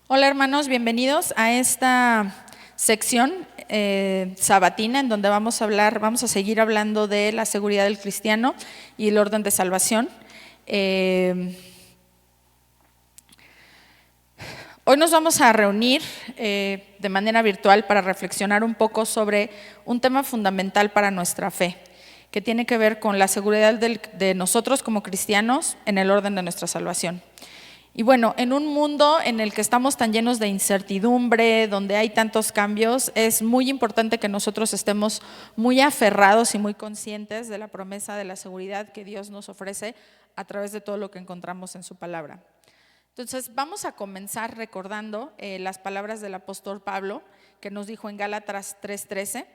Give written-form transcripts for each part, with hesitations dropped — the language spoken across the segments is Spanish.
Hola hermanos, bienvenidos a esta sección sabatina en donde vamos a seguir hablando de la seguridad del cristiano y el orden de salvación. Hoy nos vamos a reunir de manera virtual para reflexionar un poco sobre un tema fundamental para nuestra fe, que tiene que ver con la seguridad de nosotros como cristianos en el orden de nuestra salvación. Y bueno, en un mundo en el que estamos tan llenos de incertidumbre, donde hay tantos cambios, es muy importante que nosotros estemos muy aferrados y muy conscientes de la promesa de la seguridad que Dios nos ofrece a través de todo lo que encontramos en su palabra. Entonces, vamos a comenzar recordando las palabras del apóstol Pablo, que nos dijo en Gálatas 3:13,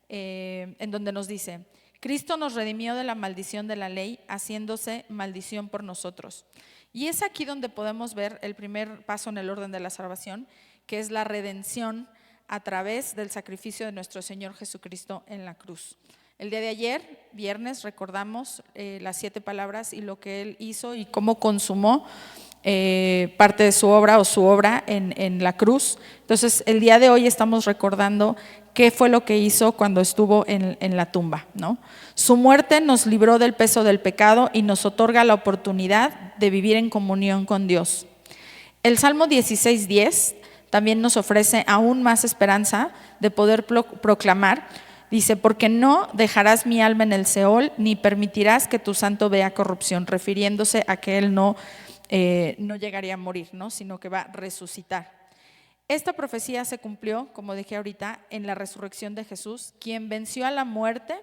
en donde nos dice: Cristo nos redimió de la maldición de la ley, haciéndose maldición por nosotros. Y es aquí donde podemos ver el primer paso en el orden de la salvación, que es la redención a través del sacrificio de nuestro Señor Jesucristo en la cruz. El día de ayer, viernes, recordamos las 7 palabras y lo que Él hizo y cómo consumó parte de su obra o su obra en la cruz. Entonces, el día de hoy estamos recordando qué fue lo que hizo cuando estuvo en la tumba, ¿no? Su muerte nos libró del peso del pecado y nos otorga la oportunidad de vivir en comunión con Dios. El Salmo 16:10 también nos ofrece aún más esperanza de poder proclamar. Dice: porque no dejarás mi alma en el Seol, ni permitirás que tu santo vea corrupción, refiriéndose a que él no llegaría a morir, ¿no? Sino que va a resucitar. Esta profecía se cumplió, como dije ahorita, en la resurrección de Jesús, quien venció a la muerte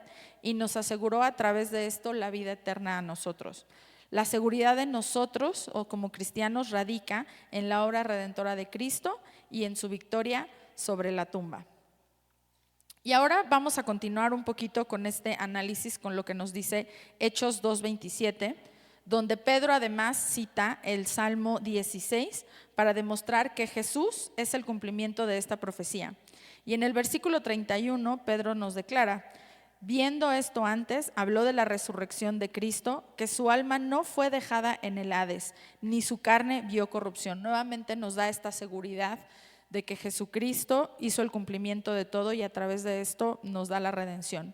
y nos aseguró a través de esto la vida eterna a nosotros. La seguridad de nosotros, o como cristianos, radica en la obra redentora de Cristo y en su victoria sobre la tumba. Y ahora vamos a continuar un poquito con este análisis, con lo que nos dice Hechos 2:27, donde Pedro además cita el Salmo 16 para demostrar que Jesús es el cumplimiento de esta profecía. Y en el versículo 31 Pedro nos declara: viendo esto antes, habló de la resurrección de Cristo, que su alma no fue dejada en el Hades, ni su carne vio corrupción. Nuevamente nos da esta seguridad de que Jesucristo hizo el cumplimiento de todo y a través de esto nos da la redención.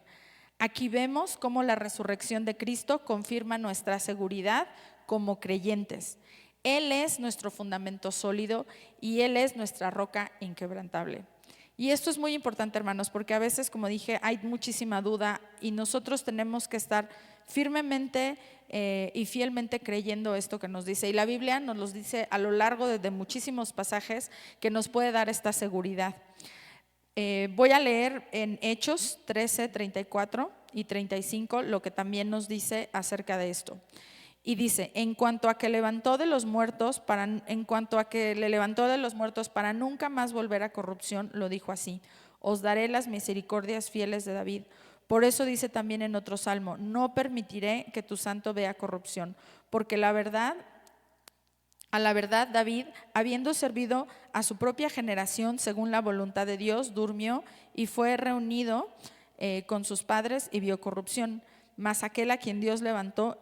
Aquí vemos cómo la resurrección de Cristo confirma nuestra seguridad como creyentes. Él es nuestro fundamento sólido y Él es nuestra roca inquebrantable. Y esto es muy importante, hermanos, porque a veces, como dije, hay muchísima duda y nosotros tenemos que estar firmemente y fielmente creyendo esto que nos dice. Y la Biblia nos lo dice a lo largo de muchísimos pasajes que nos puede dar esta seguridad. Voy a leer en Hechos 13, 34 y 35 lo que también nos dice acerca de esto. Y dice: en cuanto a que le levantó de los muertos para nunca más volver a corrupción, lo dijo así: os daré las misericordias fieles de David. Por eso dice también en otro salmo: no permitiré que tu santo vea corrupción, porque a la verdad David, habiendo servido a su propia generación según la voluntad de Dios, durmió y fue reunido con sus padres y vio corrupción. Mas aquel a quien Dios levantó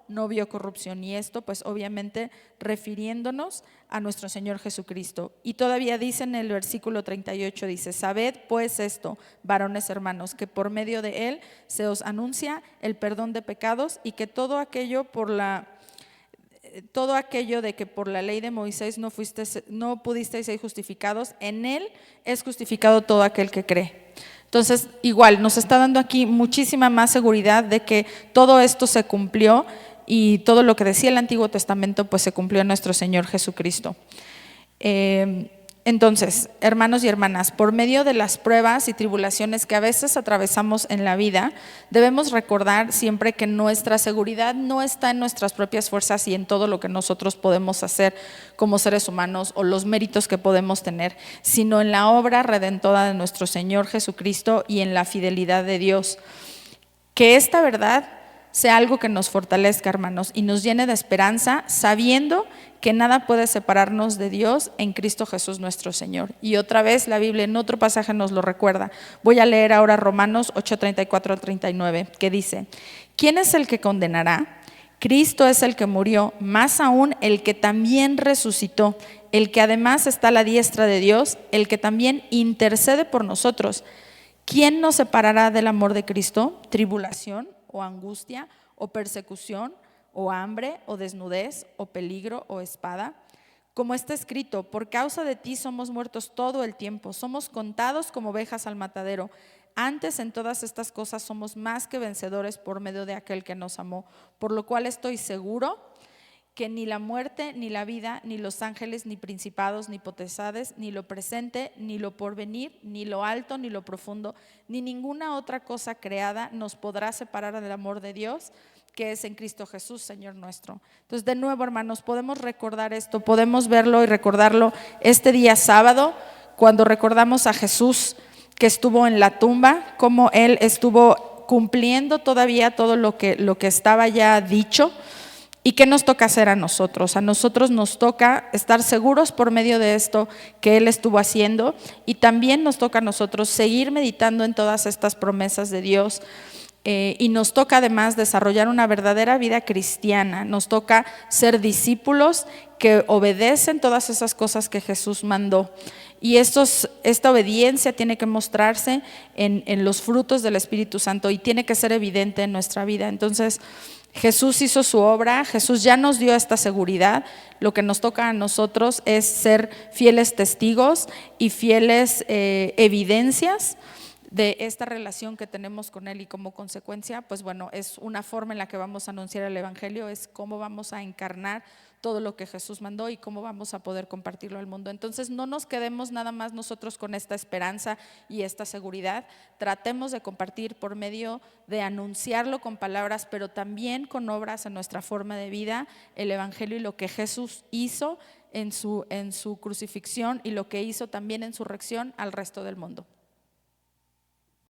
no vio corrupción. Y esto pues obviamente refiriéndonos a nuestro Señor Jesucristo. Y todavía dice en el versículo 38, dice: sabed pues esto, varones hermanos, que por medio de él se os anuncia el perdón de pecados, y que todo aquello de que por la ley de Moisés no pudisteis ser justificados, en él es justificado todo aquel que cree. Entonces, igual, nos está dando aquí muchísima más seguridad de que todo esto se cumplió y todo lo que decía el Antiguo Testamento pues se cumplió en nuestro Señor Jesucristo. Entonces, hermanos y hermanas, por medio de las pruebas y tribulaciones que a veces atravesamos en la vida, debemos recordar siempre que nuestra seguridad no está en nuestras propias fuerzas y en todo lo que nosotros podemos hacer como seres humanos o los méritos que podemos tener, sino en la obra redentora de nuestro Señor Jesucristo y en la fidelidad de Dios. Que esta verdad sea algo que nos fortalezca, hermanos, y nos llene de esperanza, sabiendo que nada puede separarnos de Dios en Cristo Jesús nuestro Señor. Y otra vez la Biblia en otro pasaje nos lo recuerda. Voy a leer ahora Romanos 8:34-39, que dice: ¿quién es el que condenará? Cristo es el que murió, más aún el que también resucitó, el que además está a la diestra de Dios, el que también intercede por nosotros. ¿Quién nos separará del amor de Cristo? ¿Tribulación o angustia o persecución o hambre o desnudez o peligro o espada? Como está escrito, por causa de ti somos muertos todo el tiempo, somos contados como ovejas al matadero. Antes en todas estas cosas somos más que vencedores por medio de aquel que nos amó, por lo cual estoy seguro que ni la muerte, ni la vida, ni los ángeles, ni principados, ni potestades, ni lo presente, ni lo porvenir, ni lo alto, ni lo profundo, ni ninguna otra cosa creada nos podrá separar del amor de Dios, que es en Cristo Jesús, Señor nuestro. Entonces, de nuevo, hermanos, podemos recordar esto, podemos verlo y recordarlo este día sábado, cuando recordamos a Jesús que estuvo en la tumba, cómo Él estuvo cumpliendo todavía todo lo que estaba ya dicho. ¿Y qué nos toca hacer a nosotros? A nosotros nos toca estar seguros por medio de esto que Él estuvo haciendo, y también nos toca a nosotros seguir meditando en todas estas promesas de Dios. Y nos toca además desarrollar una verdadera vida cristiana, nos toca ser discípulos que obedecen todas esas cosas que Jesús mandó. Y esta obediencia tiene que mostrarse en los frutos del Espíritu Santo y tiene que ser evidente en nuestra vida. Entonces, Jesús hizo su obra, Jesús ya nos dio esta seguridad. Lo que nos toca a nosotros es ser fieles testigos y fieles evidencias de esta relación que tenemos con Él, y como consecuencia, pues bueno, es una forma en la que vamos a anunciar el Evangelio, es cómo vamos a encarnar todo lo que Jesús mandó y cómo vamos a poder compartirlo al mundo. Entonces, no nos quedemos nada más nosotros con esta esperanza y esta seguridad, tratemos de compartir por medio de anunciarlo con palabras, pero también con obras en nuestra forma de vida, el Evangelio y lo que Jesús hizo en su crucifixión y lo que hizo también en su resurrección al resto del mundo.